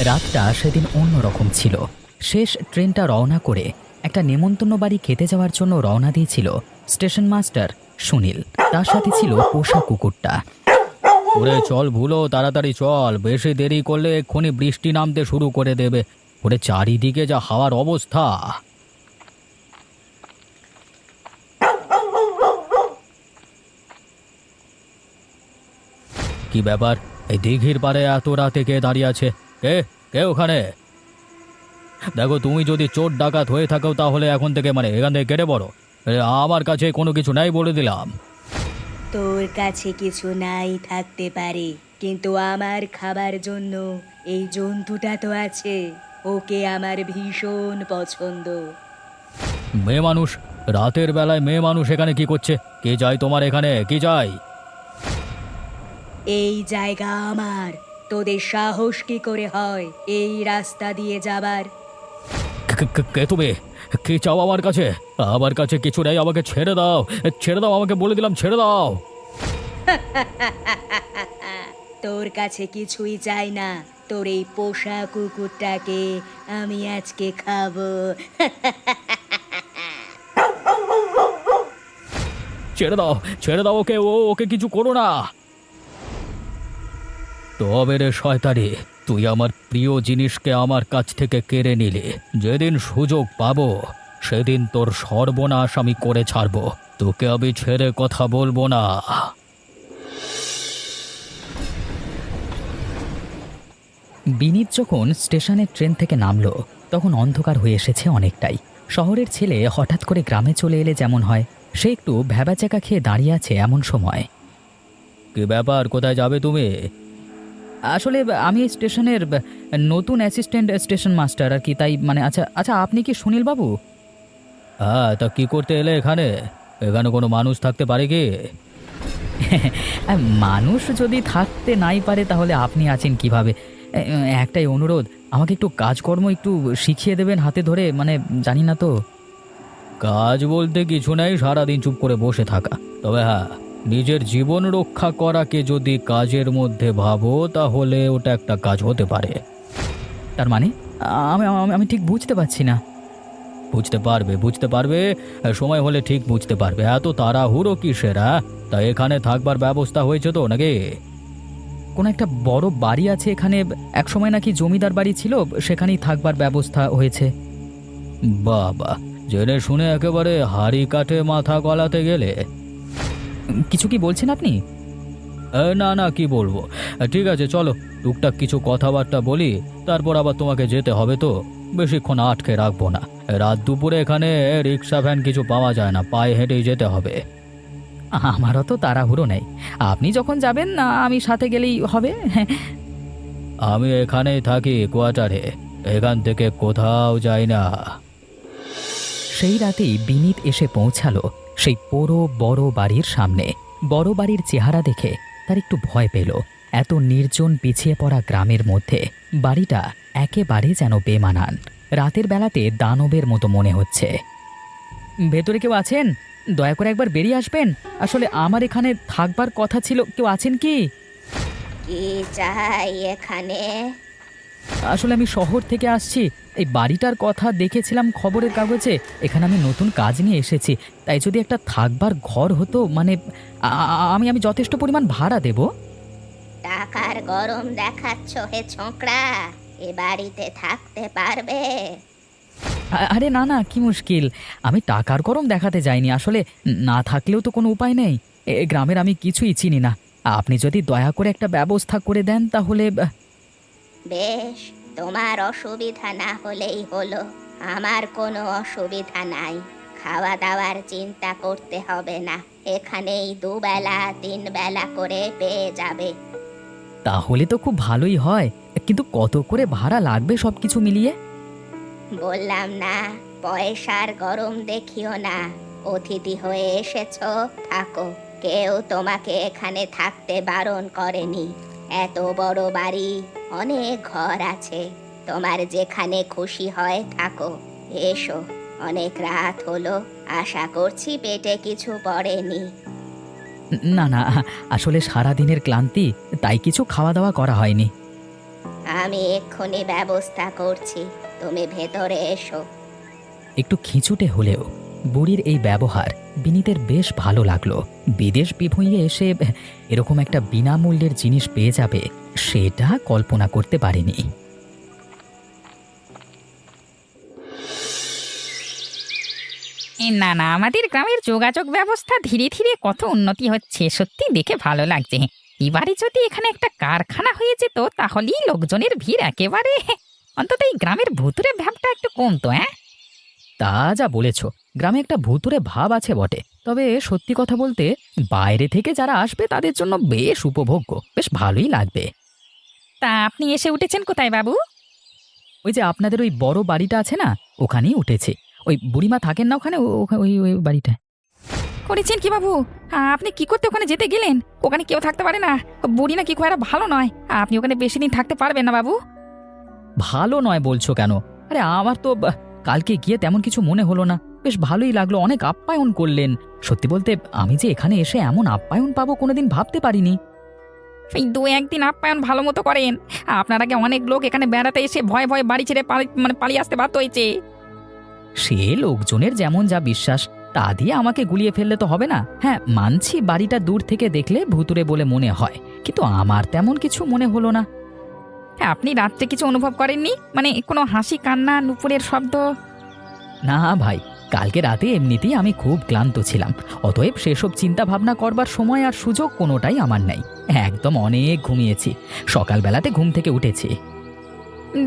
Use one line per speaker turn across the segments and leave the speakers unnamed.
রাতটা সেদিন অন্যরকম ছিল। শেষ ট্রেনটা রওনা করে একটা নেমন্তন্ন বাড়ি খেতে যাওয়ার জন্য রওনা দিয়েছিল স্টেশন মাস্টার সুনীল। তার সাথে ছিল পোষা কুকুরটা। ওরে চল ভুলো, তাড়াতাড়ি চল, বেশি দেরি করলে এক্ষুনি বৃষ্টি নামতে শুরু করে দেবে। ওরে চারিদিকে যা হাওয়ার অবস্থা! কি ব্যাপার, এই দিঘির পাড়ে এত রাতে কে দাঁড়িয়ে আছে? কে কে ওখানে? দেখো, তুমি যদি চোর ডাকাত হয়ে থাকো তাহলে এখন থেকে এখান থেকে কেটে পড়ো। আমার কাছে কোনো কিছু নাই বলে দিলাম।
তোর কাছে কিছু নাই থাকতে পারে, কিন্তু আমার খাবার জন্য এই জন্তুটা তো আছে। ওকে আমার ভীষণ পছন্দ।
মেয়ে মানুষ, রাতের বেলায় মেয়ে মানুষ এখানে কি করছে? কে যায় তোমার এখানে? কি যায়?
এই জায়গা আমার। তোদের সাহস কি করে হয় এই রাস্তা দিয়ে যাবার?
কে তুমি? কি চাও আমার কাছে? আমার কাছে কিছু নেই, আমাকে ছেড়ে দাও। ছেড়ে দাও আমাকে, বলে দিলাম ছেড়ে দাও।
তোর কাছে কিছুই চাই না। তোর এই পোষা কুকুরটাকে আমি আজকে খাবো।
ছেড়ে দাও, ছেড়ে দাও ওকে, ওকে কিছু করো না। তবে রে শয়তানি, তুই আমার প্রিয় জিনিসকে আমার কাছ থেকে কেড়ে নিলি। যেদিন সুযোগ পাবো সেদিন তোর সর্বনাশ আমি করে ছাড়বো। তোকে আমি ছেড়ে কথা বলবো না। বিনীত যখন স্টেশনের ট্রেন থেকে নামলো তখন অন্ধকার হয়ে এসেছে অনেকটাই। শহরের ছেলে হঠাৎ করে গ্রামে চলে এলে যেমন হয়, সে একটু ভ্যাবাচ্যাকা খেয়ে দাঁড়িয়ে আছে এমন সময়। কি ব্যাপার, কোথায় যাবে তুমি? আসলে আমি স্টেশনের নতুন অ্যাসিস্ট্যান্ট স্টেশন মাস্টার আর কি, তাই আচ্ছা আচ্ছা, আপনি কি সুনীল বাবু? হ্যাঁ, তা কি করতে এলে এখানে? এখানে কোনো মানুষ থাকতে পারে কি? মানুষ যদি থাকতে নাই পারে তাহলে আপনি আছেন কিভাবে? একটাই অনুরোধ, আমাকে একটু কাজকর্ম একটু শিখিয়ে দেবেন হাতে ধরে, জানি না তো। কাজ বলতে কিছু নাই, সারাদিন চুপ করে বসে থাকা। তবে হ্যাঁ, নিজের জীবন রক্ষা করাকে যদি কাজের মধ্যে ভাবো তাহলে ওটা একটা কাজ হতে পারে। তার মানে? আমি আমি আমি ঠিক বুঝতে পারছি না। বুঝতে পারবে, বুঝতে পারবে, সময় হলে ঠিক বুঝতে পারবে। এত তাড়াহুড়ো কিসের? তা এখানে থাকবার ব্যবস্থা হয়েছে তো নাকি? কোনো একটা বড় বাড়ি আছে এখানে, একসময় নাকি জমিদার বাড়ি ছিল, সেখানেই থাকবার ব্যবস্থা হয়েছে। বাবা, জেনে শুনে একেবারে হাড়ি কাঠে মাথা গলাতে গেলে। কিছু কি বলছেন আপনি? না না, কি বলবো। ঠিক আছে চলো, টুকটাক কিছু কথাবার্তা বলি, তারপর আবার তোমাকে যেতে হবে তো। বেশিক্ষণ আটকে রাখবো না। রাত দুপুরে এখানে রিক্সা ভ্যান কিছু পাওয়া যায় না, পায়ে হেঁটেই যেতে হবে। আমারও তো তাড়াহুড়ো নেই, আপনি যখন যাবেন না আমি সাথে গেলেই হবে। আমি এখানেই থাকি কোয়ার্টারে, এখান থেকে কোথাও যাই না। সেই রাতেই বিনীত এসে পৌঁছালো সেই পুরো বড় বাড়ির সামনে। বড় বাড়ির চেহারা দেখে তার একটু ভয় পেল। এত নির্জন পিছিয়ে পড়া গ্রামের মধ্যে বাড়িটা একেবারে যেন বেমানান। রাতের বেলাতে দানবের মতো মনে হচ্ছে। ভেতরে কেউ আছেন? দয়া করে একবার বেরিয়ে আসবেন। আসলে আমার এখানে থাকবার কথা ছিল, কেউ আছেন কি?
কি চাই এখানে?
আসলে আমি শহর থেকে আসছি, এই বাড়িটার কথা দেখেছিলাম খবরের কাগজে, এখানে আমি নতুন কাজ নিয়ে এসেছি। তাই যদি একটা থাকবার ঘর হতো, আমি আমি যথেষ্ট পরিমাণ ভাড়া দেব।
টাকার গরম দেখাচ্ছ হে ছোকরা? এ বাড়িতে থাকতে পারবে?
আরে না না, কি মুশকিল, আমি টাকার গরম দেখাতে যাইনি। আসলে না থাকলেও তো কোনো উপায় নেই, এ গ্রামের আমি কিছুই চিনি না। আপনি যদি দয়া করে একটা ব্যবস্থা করে দেন তাহলে।
বেশ, তোমার অসুবিধা না হলেই হলো। আমার কোনো অসুবিধা নাই। খাওয়া দাওয়ার চিন্তা করতে হবে না, এখানেই দুবেলা তিন বেলা করে পেয়ে যাবে।
তাহলে তো খুব ভালোই হয়, কিন্তু কত করে ভাড়া লাগবে সব কিছু মিলিয়ে?
বললাম না, পয়সার গরম দেখিও না। অতিথি হয়ে এসেছো, থাকো। কেউ তোমাকে এখানে থাকতে বারণ করেনি। এত বড় বাড়ি, অনেক ঘর আছে। তোমার যেখানে খুশি হয় থাকো। এসো, অনেক রাত হলো, আশা করছি পেটে কিছু পড়েনি।
না না, আসলে সারা দিনের ক্লান্তি, তাই কিছু খাওয়া দাওয়া করা হয়নি।
আমি এক্ষুনি ব্যবস্থা করছি, তুমি ভেতরে এসো।
একটু খিঁচুটে হলেও বুড়ির এই ব্যবহার বিনীতের বেশ ভালো লাগলো। বিদেশ বিভুঁইয়ে এসে এরকম একটা বিনামূল্যের জিনিস পেয়ে যাবে সেটা কল্পনা করতে পারেনি।
না না, আমাদের গ্রামের যোগাযোগ ব্যবস্থা ধীরে ধীরে কত উন্নতি হচ্ছে, সত্যি দেখে ভালো লাগছে। এবারে যদি এখানে একটা কারখানা হয়ে যেত তাহলেই লোকজনের ভিড় একেবারে, অন্তত এই গ্রামের ভুতুরে ভাবটা একটু কমতো। হ্যাঁ,
তা যা বলেছ, গ্রামে একটা ভুতুরে ভাব আছে বটে, তবে সত্যি কথা বলতে বাইরে থেকে যারা আসবে তাদের জন্য বেশ উপভোগ্য, বেশ ভালোই লাগবে।
তা আপনি এসে উঠেছেন কোথায় বাবু?
ওই যে আপনাদের ওই বড় বাড়িটা আছে না, ওখানেই উঠেছে। ওই বুড়িমা থাকেন না ওখানে, ওই ওই বাড়িটা।
করেছেন কি বাবু? আপনি কি করতে ওখানে যেতে গেলেন? ওখানে কেউ থাকতে পারে না, বুড়ি নাকি খুব একটা ভালো নয়। আপনি ওখানে বেশি দিন থাকতে পারবেন না বাবু।
ভালো নয় বলছো কেন? আরে আমার তো কালকে গিয়ে তেমন কিছু মনে হলো না, বেশ ভালোই লাগলো, অনেক আপ্যায়ন করলেন। সত্যি বলতে আমি যে এখানে এসে এমন আপ্যায়ন পাবো কোনোদিন ভাবতে পারিনি।
এই দু একদিন আপ্যায়ন ভালো মতো করেন। আপনার আগে অনেক লোক এখানে বেড়াতে এসে ভয়ে ভয়ে বাড়ি ছেড়ে পালিয়ে আসতে বাধ্য হয়েছে।
সে লোকজনের যেমন যা বিশ্বাস তা দিয়ে আমাকে গুলিয়ে ফেললে তো হবে না। হ্যাঁ মানছি, বাড়িটা দূর থেকে দেখলে ভুতুরে বলে মনে হয়, কিন্তু আমার তেমন কিছু মনে হলো না।
আপনি রাত্রে কিছু অনুভব করেননি? মানে কোনো হাসি, কান্না, নুপুরের শব্দ?
না ভাই, কালকে রাতে এমনিতেই আমি খুব ক্লান্ত ছিলাম, অতএব সেসব চিন্তা ভাবনা করবার সময় আর সুযোগ কোনোটাই আমার নাই। একদম অনেক ঘুমিয়েছি, সকালবেলাতে ঘুম থেকে উঠেছি।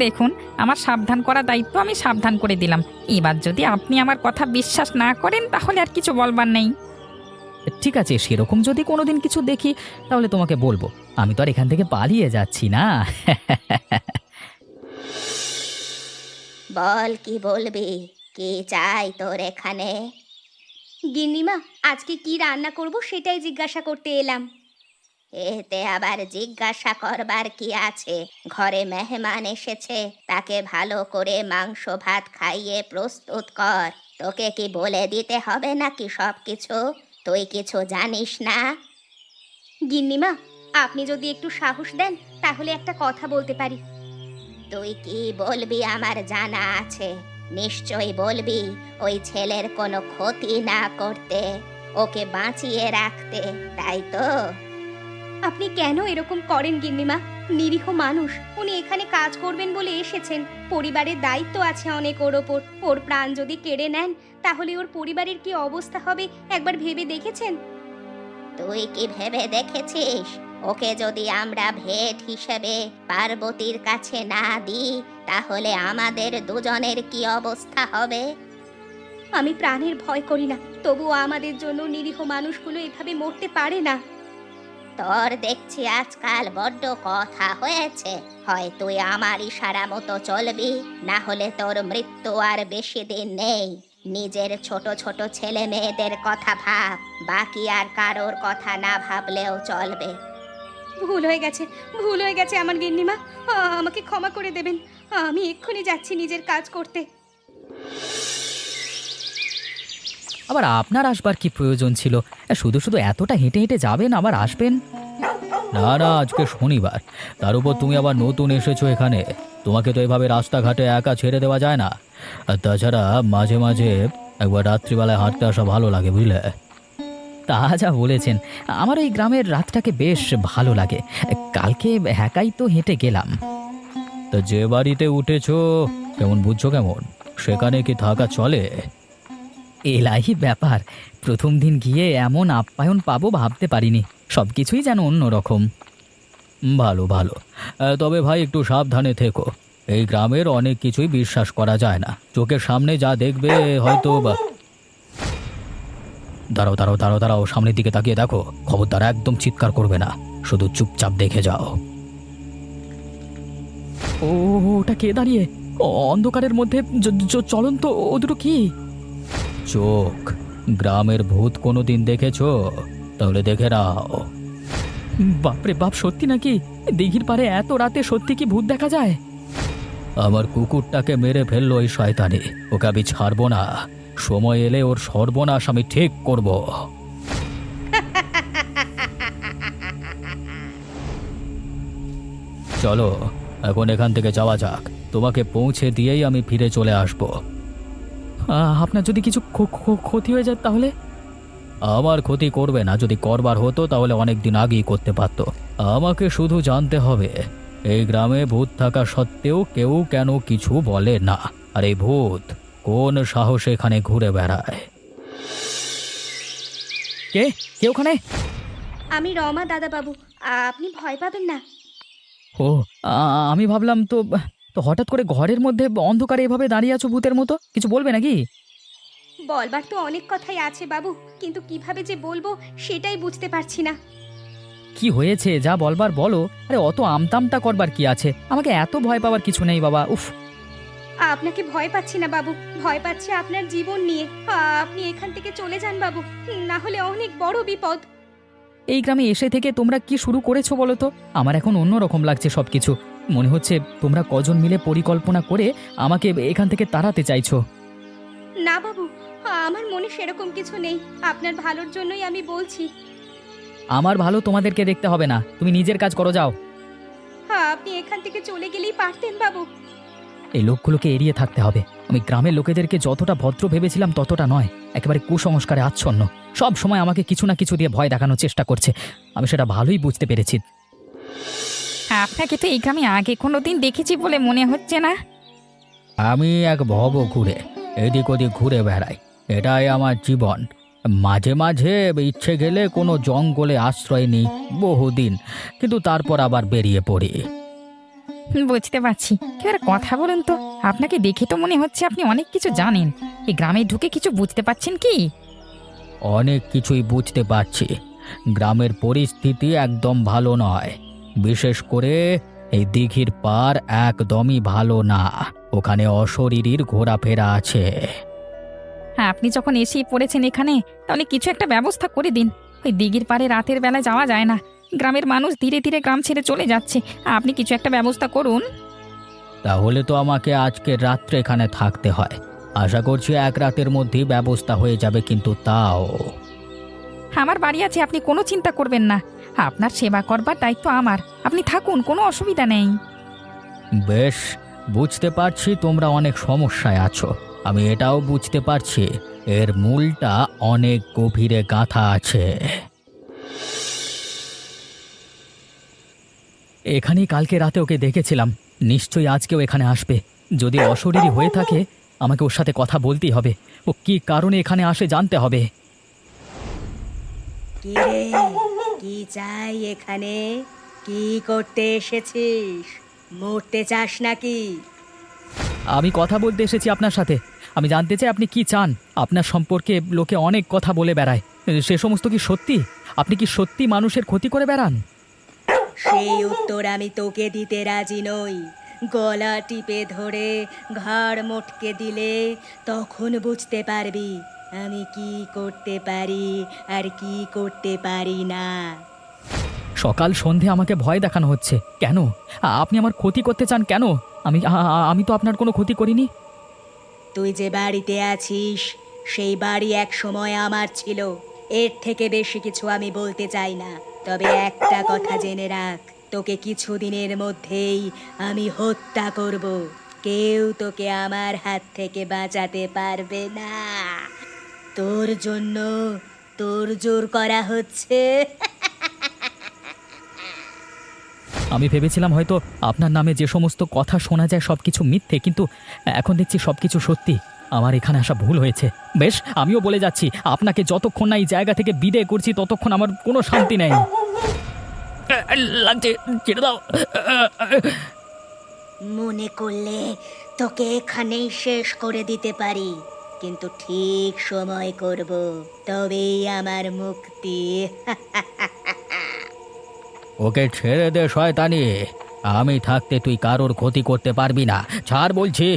দেখুন, আমার সাবধান করার দায়িত্ব আমি সাবধান করে দিলাম। এবার যদি আপনি আমার কথা বিশ্বাস না করেন তাহলে আর কিছু বলবার নেই।
ঠিক আছে, সেরকম যদি কোনোদিন কিছু দেখি তাহলে তোমাকে বলবো। আমি তো আর এখান থেকে পালিয়ে যাচ্ছি না।
বল, কি বলবি? কি চাই তোর এখানে? গিন্নিমা, আজকে কি রান্না করব সেটাই জিজ্ঞাসা করতে এলাম। এতে আবার জিজ্ঞাসা করবার কি আছে? ঘরে মেহমান এসেছে, তাকে ভালো করে মাংস ভাত খাইয়ে প্রস্তুত কর। তোকে কি বলে দিতে হবে নাকি সব কিছু? তুই কিছু জানিস না? গিন্নিমা, আপনি যদি একটু সাহস দেন তাহলে একটা কথা বলতে পারি। তুই কি বলবি আমার জানা আছে। নিশ্চয়ই বলবি ওই ছেলের কোনো ক্ষতি না করতে, ওকে বাঁচিয়ে রাখতে, তাই তো? আপনি কেন এরকম করেন গিন্নিমা? নিরীহ মানুষ, উনি এখানে কাজ করবেন বলে এসেছেন। পরিবারের দায়িত্ব আছে অনেক ওর ওপর। ওর প্রাণ যদি কেড়ে নেন তাহলে ওর পরিবারের কি অবস্থা হবে একবার ভেবে দেখেছেন? তুই কি ভেবে দেখেছিস ওকে যদি আমরা ভেট হিসেবে পার্বতীর কাছে না দিই তাহলে আমাদের দুজনের কি অবস্থা হবে? আমি প্রাণের ভয় করি না, তবুও আমাদের জন্য নিরীহ মানুষগুলো এভাবে মরতে পারে না। তোর দেখছি আজকাল বড্ড কথা হয়েছে। হয় তুই আমার ইশারা মতো চলবি, না হলে তোর মৃত্যু আর বেশি দিন নেই। নিজের ছোট ছোট ছেলে মেয়েদের কথা ভাব, বাকি আর কারোর কথা না ভাবলেও চলবে। ভুল হয়ে গেছে, ভুল হয়ে গেছে আমার গিন্নিমা, আমাকে ক্ষমা করে দেবেন। আমি এক্ষুনি যাচ্ছি নিজের কাজ করতে।
আবার আপনার আসবার কি প্রয়োজন ছিল? শুধু শুধু এতটা হেঁটে হেঁটে যাবেন আবার আসবেন? না না, আজকে শনিবার, তার উপর তুমি আবার নতুন এসেছো এখানে, তোমাকে তো এভাবে রাস্তাঘাটে একা ছেড়ে দেওয়া যায় না। আর তাছাড়া মাঝে মাঝে একবার রাত্রিবেলায় হাঁটতে আসা ভালো লাগে, বুঝলে? তা যা বলেছেন, আমার এই গ্রামের রাতটাকে বেশ ভালো লাগে। কালকে একাই তো হেঁটে গেলাম। তো যে বাড়িতে উঠেছো কেমন বুঝছো কেমন, সেখানে কি থাকা চলে? এলাই ব্যাপার, প্রথম দিন গিয়ে এমন আপ্যায়ন পাবো ভাবতে পারিনি, সব কিছুই যেন অন্যরকম। ভালো ভালো, তবে ভাই একটু সাবধানে থেকো। এই গ্রামের অনেক কিছুই বিশ্বাস করা যায় না, চোখের সামনে যা দেখবে হয়তো দাঁড়াও দাঁড়াও দাঁড়াও দাঁড়াও, সামনের দিকে তাকিয়ে দেখো, খবরদার একদম চিৎকার করবে না, শুধু চুপচাপ দেখে যাও। ও, ওটা কে দাঁড়িয়ে অন্ধকারের মধ্যে? চলন্ত ও দুটো কি? চোখ। গ্রামের ভূত কোনোদিন দেখেছো? তাহলে দেখে নাও। বাপরে বাপ, সত্যি নাকি? দিঘির পাড়ে এত রাতে সত্যি কি ভূত দেখা যায়? আমার কুকুরটাকে মেরে ফেললো ওই শয়তানি, ওকে আমি ছাড়বো না। সময় এলে ওর সর্বনাশ আমি ঠিক করব। চলো এখন এখান থেকে যাওয়া যাক, তোমাকে পৌঁছে দিয়েই আমি ফিরে চলে আসব। আপনার যদি কিছু ক্ষতি হয়ে যায় তাহলে? আমার ক্ষতি করবে না, যদি করবার হতো তাহলে অনেক দিন আগেই করতে পারত। আমাকে শুধু জানতে হবে এই গ্রামে ভূত থাকা সত্ত্বেও কেউ কেন কিছু বলে না, আর এই ভূত কোন সাহসে এখানে ঘুরে বেড়ায়। কে কে ওখানে?
আমি রমা দাদাবাবু, আপনি ভয় পাবেন না।
ও, আমি ভাবলাম তো তো হঠাৎ করে ঘরের মধ্যে অন্ধকারে এভাবে দাঁড়িয়ে আছো ভূতের মতো, কিছু বলবে নাকি?
বলবার তো অনেক কথাই আছে বাবু, কিন্তু কিভাবে যে বলবো সেটাই বুঝতে পারছি না।
কি হয়েছে যা বলবার বলো। আরে অত আমতামটা করবার কি আছে, আমাকে এত ভয় পাওয়ার কিছু নেই বাবা। উফ,
আপনাকে ভয় পাচ্ছি না বাবু, ভয় পাচ্ছি আপনার জীবন নিয়ে। আপনি এখান থেকে চলে যান বাবু, না হলে অনেক বড় বিপদ।
এই গ্রামে এসে থেকে তোমরা কি শুরু করেছো বলো তো? আমার এখন অন্য রকম লাগছে সবকিছু। মনে হচ্ছে তোমরা কজন মিলে পরিকল্পনা করে আমাকে এখান থেকে তাড়াতে চাইছো।
না বাবু, আমার মনে সেরকম কিছু নেই, আপনার ভালোর জন্যই আমি বলছি।
আমার ভালো তোমাদেরকে দেখতে হবে না, তুমি নিজের কাজ করো, যাও।
আপনি এখান থেকে চলে গেলেই পারতেন বাবু।
এই লোকগুলোকে এড়িয়ে থাকতে হবে। আমি গ্রামের লোকেদেরকে যতটা ভদ্র ভেবেছিলাম ততটা নয়, একেবারে কুসংস্কারে আচ্ছন্ন। সব সময় আমাকে কিছু না কিছু দিয়ে ভয় দেখানোর চেষ্টা করছে, আমি সেটা ভালোই বুঝতে পেরেছি।
আপনাকে তো এই গ্রামে আগে কোনোদিন দেখেছি বলে মনে হচ্ছে না।
আমি এক ভব ঘুরে এদিক ওদিক ঘুরে বেড়াই, এটাই আমার জীবন। মাঝে মাঝে ইচ্ছে গেলে কোনো জঙ্গলে আশ্রয় নিই বহুদিন, কিন্তু তারপর আবার বেরিয়ে পড়ি।
বুঝতে পারছি। এবার কথা বলুন তো, আপনাকে দেখে তো মনে হচ্ছে আপনি অনেক কিছু জানেন। এই গ্রামে ঢুকে কিছু বুঝতে পারছেন কি?
অনেক কিছুই বুঝতে পারছি। গ্রামের পরিস্থিতি একদম ভালো নয়, বিশেষ করে এই দিঘির পার একদমই ভালো না। ওখানে অশরীরীর ঘোরাফেরা আছে।
হ্যাঁ, আপনি যখন এসেই পড়েছেন এখানে, তাহলে কিছু একটা ব্যবস্থা করে দিন। ওই দিঘির পাড়ে রাতের বেলা যাওয়া যায় না, গ্রামের মানুষ ধীরে ধীরে গ্রাম ছেড়ে চলে যাচ্ছে। আপনি কিছু একটা ব্যবস্থা করুন।
তাহলে তো আমাকে আজকে রাত্রে এখানে থাকতে হয়। আশা করছি এক রাতের মধ্যেই ব্যবস্থা হয়ে যাবে, কিন্তু তাও।
আমার বাড়ি আছে, আপনি কোনো চিন্তা করবেন না। আপনার সেবা করবার দায়িত্ব আমার, আপনি থাকুন, কোনো অসুবিধা নেই।
বেশ, বুঝতে পারছি তোমরা অনেক সমস্যায় আছো। আমি এটাও বুঝতে পারছি এর মূলটা অনেক গভীরে গাঁথা আছে। এখানেই কালকে রাতে ওকে দেখেছিলাম, নিশ্চয়ই আজকেও এখানে আসবে। যদি অশরীরী হয়ে থাকে আমাকে ওর সাথে কথা বলতেই হবে। ও কি কারণে এখানে আসে জানতে হবে।
কি রে, কি চাই এখানে? কি করতে এসেছিস? মরতে চাস নাকি?
আমি কথা বলতে এসেছি আপনার সাথে। আমি জানতে চাই আপনি কি চান। আপনার সম্পর্কে লোকে অনেক কথা বলে বেড়ায়, সে সমস্ত কি সত্যি? আপনি কি সত্যি মানুষের ক্ষতি করে বেড়ান?
সেই উত্তর আমি তোকে দিতে রাজি নই। গলা টিপে ধরে ঘাড় মটকে দিলে তখন বুঝতে পারবি আমি কি করতে পারি আর কি করতে পারি না।
সকাল সন্ধে আমাকে ভয় দেখানো হচ্ছে কেন? আপনি আমার ক্ষতি করতে চান কেন? আমি তো আপনার কোনো ক্ষতি করিনি।
তুই যে বাড়িতে আছিস সেই বাড়ি এক সময় আমার ছিল। এর থেকে বেশি কিছু আমি বলতে চাই না, তবে একটা কথা জেনে রাখ, তোকে কিছুদিনের মধ্যেই আমি হত্যা করব। কেউ তোকে আমার হাত থেকে বাঁচাতে পারবে না। তোর জন্য তোর জোর করা হচ্ছে।
আমি ভেবেছিলাম হয়তো আপনার নামে যে সমস্ত কথা শোনা যায় সবকিছু মিথ্যে, কিন্তু এখন দেখছি সবকিছু সত্যি। আমার এখানে আসা ভুল হয়েছে। বেশ, আমিও বলে যাচ্ছি, আপনাকে যতক্ষণ না এই জায়গা থেকে বিদায় করছি ততক্ষণ আমার কোনো শান্তি নেই। লাগছে, ছেড়ে দাও।
মনে করলে তোকে এখানেই শেষ করে দিতে পারি, কিন্তু ঠিক সময় করব, তবেই আমার মুক্তি।
ওকে ছেড়ে দে শয়তানি, আমি থাকতে তুই কারোর ক্ষতি করতে পারবি না। ছাড় বলছি।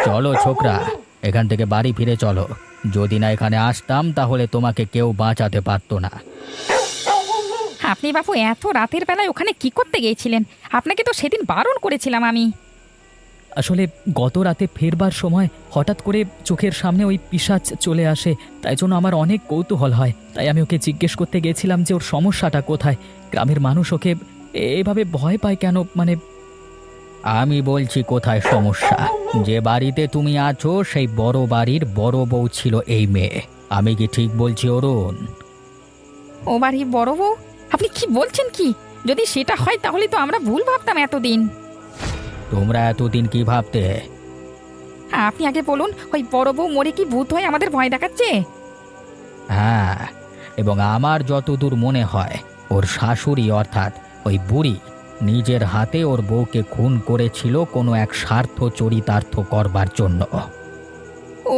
চলো ছোকরা, এখান থেকে বাড়ি ফিরে চলো। যদি না এখানে আসতাম তাহলে তোমাকে কেউ বাঁচাতে পারতো না।
আপনি বাপু এত রাতের বেলায় ওখানে কি করতে গিয়েছিলেন? আপনাকে তো সেদিন বারণ করেছিলাম আমি।
আসলে গত রাতে ফেরবার সময় হঠাৎ করে চোখের সামনে ওই পিশাচ চলে আসে, তাই জন্য আমার অনেক কৌতূহল হয়। তাই আমি ওকে জিজ্ঞেস করতে গেছিলাম যে ওর সমস্যাটা কোথায়, গ্রামের মানুষ ওকে এভাবে ভয় পায় কেন? মানে আমি বলছি কোথায় সমস্যা। যে বাড়িতে তুমি আছো সেই বড় বাড়ির বড় বউ ছিল এই মেয়ে। আমি কি ঠিক বলছি অরুণ?
ও বাড়ি বড় বউ? আপনি কি বলছেন কি? যদি সেটা হয় তাহলে তো আমরা ভুল ভাবতাম এতদিন।
তোমরা এতদিন কি ভাবতে?
হ্যাঁ, আপনি আগে বলুন, ওই বড় বউ মরে কি ভূত হয়ে আমাদের ভয় দেখাচ্ছে?
হ্যাঁ, এবং আমার যতদূর মনে হয় ওর শাশুড়ি অর্থাৎ ওই বুড়ি নিজের হাতে ওর বউকে খুন করেছিল কোনো এক স্বার্থ চরিতার্থ করবার জন্য।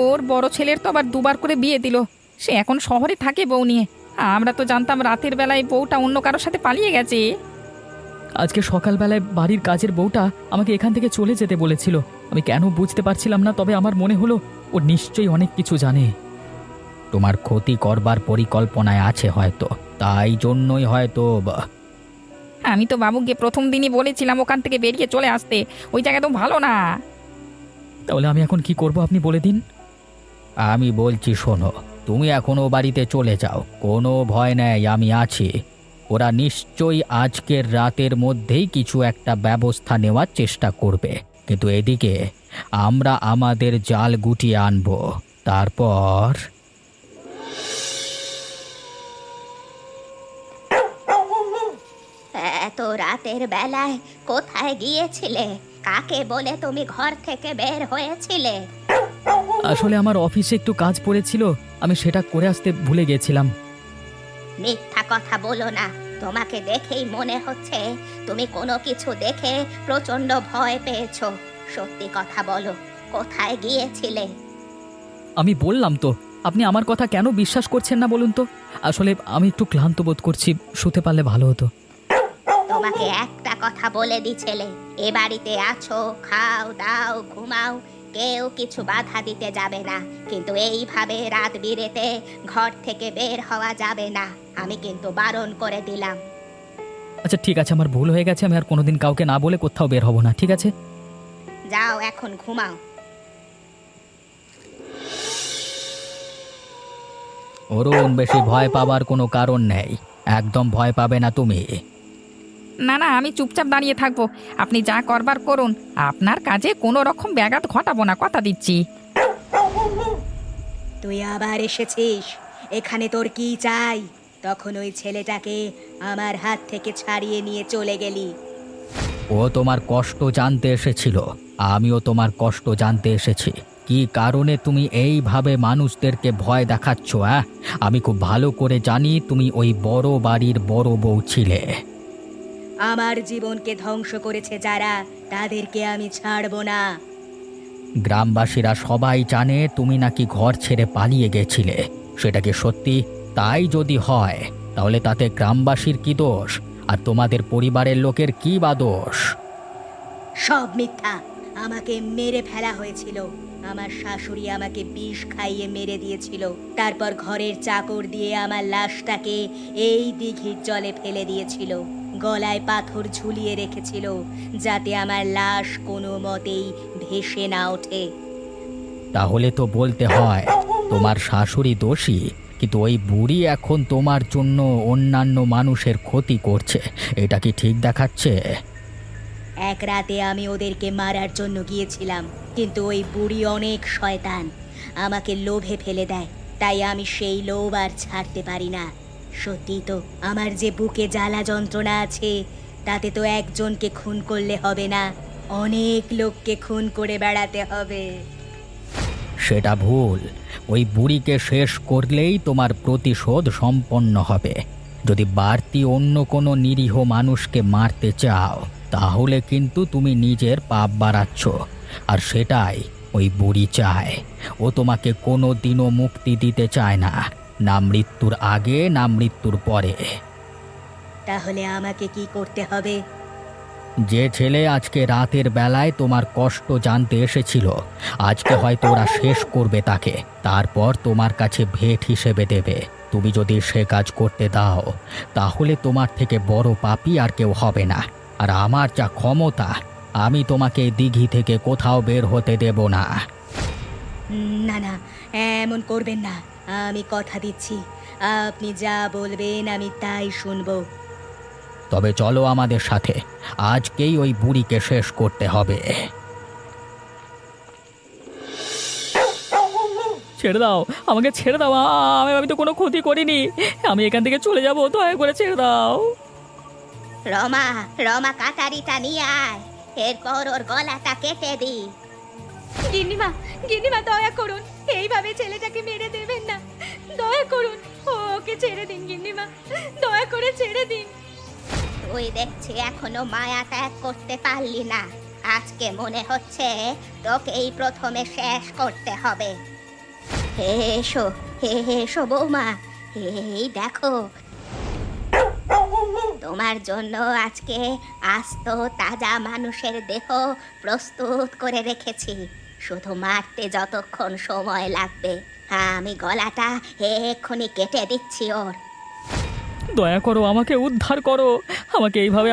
ওর বড় ছেলের তো আবার দুবার করে বিয়ে দিল। সে এখন শহরে থাকে বউ নিয়ে। আমরা তো জানতাম রাতের বেলায় বউটা অন্য কারোর সাথে পালিয়ে গেছে।
আজকে সকালবেলায় বাড়ির কাজের বউটা আমাকে এখান থেকে চলে যেতে বলেছিল। আমি কেন বুঝতে পারছিলাম না, তবে আমার মনে হলো ও নিশ্চয়ই অনেক কিছু জানে। তোমার ক্ষতি করবার পরিকল্পনায় আছে হয়তো, তাই জন্যই হয়তো
আমি তো বাবুকে প্রথম দিনই বলেছিলাম ওখান থেকে বেরিয়ে চলে আসতে। ওই জায়গা তো ভালো না।
তাহলে আমি এখন কি করব আপনি বলে দিন। আমি বলছি শোনো, তুমি এখনো বাড়িতে চলে যাও, কোনো ভয় নেই, আমি আছি। ওরা নিশ্চয়ই আজকের রাতের মধ্যেই কিছু একটা ব্যবস্থা নেওয়ার চেষ্টা করবে, কিন্তু এদিকে আমরা আমাদের জাল গুটিয়ে আনবো। তারপর
এত রাতের বেলায় কোথায় গিয়েছিলে? কাকে বলে তুমি ঘর থেকে বের হয়েছিলে?
আসলে আমার অফিসে একটু কাজ পড়েছিল, আমি সেটা করে আসতে ভুলে গেছিলাম।
মিথ্যা কথা বলো না। তোমাকে দেখেই মনে হচ্ছে তুমি কোনো কিছু দেখে প্রচন্ড ভয় পেয়েছো। সত্যি কথা বলো, কোথায় গিয়েছিলে?
আমি বললাম তো, আপনি আমার কথা কেন বিশ্বাস করছেন না বলুন তো? আসলে আমি একটু ক্লান্ত বোধ করছি, শুতে পারলে ভালো হতো।
তোমাকে একটা কথা বলে দিছিলে, এ বাড়িতে আছো, খাও দাও ঘুমাও, কেউ কিছু বাধা দিতে যাবে না, কিন্তু এইভাবে রাত বিরেতে ঘর থেকে বের হওয়া যাবে না। আমি কিন্তু বারণ করে দিলাম।
আচ্ছা ঠিক আছে, আমার ভুল হয়ে গেছে, আমি আর কোনোদিন কাউকে না বলে কোথাও বের হব না, ঠিক আছে?
যাও এখন ঘুমাও।
অরুণ, বেশি ভয় পাবার কোনো কারণ নেই, একদম ভয় পাবে না তুমি।
না না, আমি চুপচাপ দাঁড়িয়ে থাকবো। আপনি যা করবার করুন। আপনার কাজে কোনো রকম ব্যাঘাত ঘটাবো না, কথা দিচ্ছি।
তুই আবার এসেছিস? এখানে তোর কি চাই? তখন ওই ছেলেটাকে আমার হাত থেকে ছাড়িয়ে নিয়ে চলে গেলি।
ও তোমার কষ্ট জানতে এসেছিল, আমিও তোমার কষ্ট জানতে এসেছি। কি কারণে তুমি এইভাবে মানুষদেরকে ভয় দেখাচ্ছ? আমি খুব ভালো করে জানি তুমি ওই বড় বাড়ির বড় বউ ছিলে।
আমার জীবনকে ধ্বংস করেছে যারা, তাদেরকে আমি ছাড়বো না।
গ্রামবাসীরা সবাই জানে তুমি নাকি ঘর ছেড়ে পালিয়ে গেছিলে। সেটা কি সত্যি? তাই যদি হয় তাহলে তাতে গ্রামবাসীর কি দোষ, আর তোমাদের পরিবারের লোকের কি বা দোষ?
সব মিথ্যা। আমাকে মেরে ফেলা হয়েছিল। আমার শাশুড়ি আমাকে বিষ খাইয়ে মেরে দিয়েছিল। তারপর ঘরের চাকর দিয়ে আমার লাশটাকে এই দিঘির জলে ফেলে দিয়েছিল। গলায় পাথর ঝুলিয়ে রেখেছিল যাতে আমার লাশ কোনো মতেই ভেসে না ওঠে।
তাহলে তো বলতে হয় তোমার শাশুড়ি দোষী, কিন্তু ওই বুড়ি এখন তোমার জন্য অন্যান্য মানুষের ক্ষতি করছে। এটা কি ঠিক দেখাচ্ছে?
এক রাতে আমি ওদেরকে মারার জন্য গিয়েছিলাম, কিন্তু ওই বুড়ি অনেক শয়তান, আমাকে লোভে ফেলে দেয়। তাই আমি সেই লোভ আর ছাড়তে পারি না। সত্যি তো, আমার যে বুকে জ্বালা যন্ত্রণা আছে, তাতে তো একজনকে খুন করলে হবে না, অনেক লোককে খুন করে বেড়াতে হবে।
সেটা ভুল। ওই বুড়িকে শেষ করলেই তোমার প্রতিশোধ সম্পন্ন হবে। যদি বাড়তি অন্য কোনো নিরীহ মানুষকে মারতে চাও তাহলে কিন্তু তুমি নিজের পাপ বাড়াচ্ছ, আর সেটাই ওই বুড়ি চায়। ও তোমাকে কোনো দিনও মুক্তি দিতে চায় না, না মৃত্যুর আগে না মৃত্যুর পরে।
তাহলে আমাকে কি করতে হবে?
যে ছেলে আজকে রাতের বেলায় তোমার কষ্ট জানতে এসেছিল, আজকে হয়তো ওরা শেষ করবে তাকে, তারপর তোমার কাছে ভেট হিসেবে দেবে। তুমি যদি সে কাজ করতে দাও তাহলে তোমার থেকে বড় পাপী আর কেউ হবে না। আর আমার যা ক্ষমতা, আমি তোমাকে এই দিঘি থেকে কোথাও বের হতে দেব না।
না না, এমন করবেন না। আমি কথা দিচ্ছি, আপনি যা বলবেন আমি তাই শুনবো।
তবে চলো আমাদের সাথে, আজকেই ওই বুড়িকে শেষ করতে হবে। ছেড়ে দাও, আমাকে ছেড়ে দাও। আমি তো কোনো ক্ষতি করিনি, আমি এখান থেকে চলে যাব, দয়া করে ছেড়ে দাও।
রমা, রমা কাটারিটা নিয়ে আয়, এরপর ওর গলাটা কেটে দি।
গিন্নিমা, গিন্নিমা দয়া করুন, এইভাবে ছেলেটাকে মেরে দেবেন না, দয়া করুন, ওকে ছেড়ে দিন গিন্নিমা, দয়া করে ছেড়ে দিন।
তুই দেখছি এখনো মায়া ত্যাগ করতে পারলি না। আজকে মনে হচ্ছে তোকে এই প্রথমে শেষ করতে হবে। এসো, এসো বৌমা, এই দেখো, তোমার জন্য আজকে আস্ত তাজা মানুষের দেহ প্রস্তুত করে রেখেছি। শুধু মারতে যতক্ষণ সময় লাগবে, আমি গলাটা এক্ষুনি কেটে দিচ্ছি ওর।
দয়া করো, আমাকে উদ্ধার করো, আমাকে এইভাবে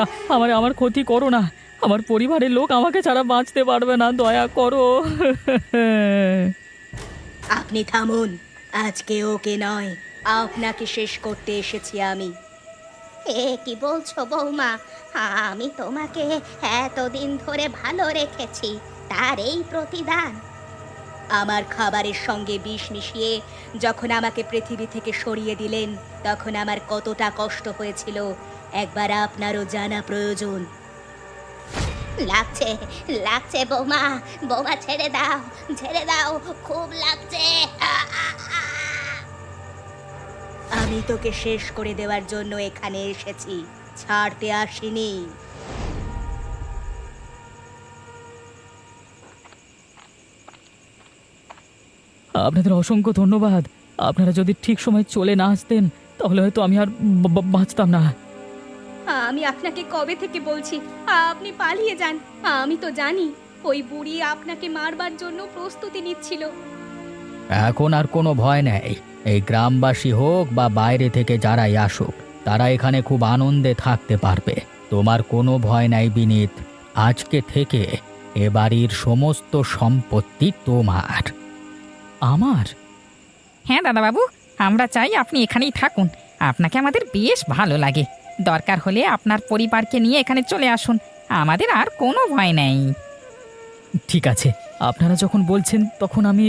আমার ক্ষতি করো না। আমার পরিবারের লোক আমাকে ছাড়া বাঁচতে পারবে না, দয়া করো।
আপনি থামুন, আজকে ওকে নয়, আপনাকে শেষ করতে এসেছি আমি।
এ কি বলছো বৌমা? আমি তোমাকে এতদিন ধরে ভালো রেখেছি, তার এই প্রতিদান?
আমার খাবারের সঙ্গে বিষ মিশিয়ে যখন আমাকে পৃথিবী থেকে সরিয়ে দিলেন, তখন আমার কতটা কষ্ট হয়েছিল একবার আপনারও জানা প্রয়োজন।
লাগছে, লাগছে বৌমা, বৌমা ছেড়ে দাও, ছেড়ে দাও, খুব লাগছে।
আমি তোকে শেষ করে দেওয়ার জন্য এখানে এসেছি, ছাড়তে আসিনি।
আপনাদের অসংখ্য ধন্যবাদ। আপনারা যদি ঠিক সময় চলে না আসতেন তাহলে হয়তো আমি আর বাঁচতাম না।
আমি আপনাকে কবে থেকে বলছি আপনি পালিয়ে যান। আমি তো জানি ওই বুড়ি আপনাকে মারবার জন্য প্রস্তুতি নিচ্ছিল।
এখন আর কোনো ভয় নেই। এই গ্রামবাসী হোক বা বাইরে থেকে যারাই আসুক, তারা এখানে খুব আনন্দে থাকতে পারবে। তোমার কোনো ভয় নাই বিনীত, আজকে থেকে এ বাড়ির সমস্ত সম্পত্তি তোমার। আমার?
হ্যাঁ দাদাবাবু, আমরা চাই আপনি এখানেই থাকুন, আপনাকে আমাদের বেশ ভালো লাগে। দরকার হলে আপনার পরিবারকে নিয়ে এখানে চলে আসুন, আমাদের আর কোনো ভয় নেই।
ঠিক আছে, আপনারা যখন বলছেন তখন আমি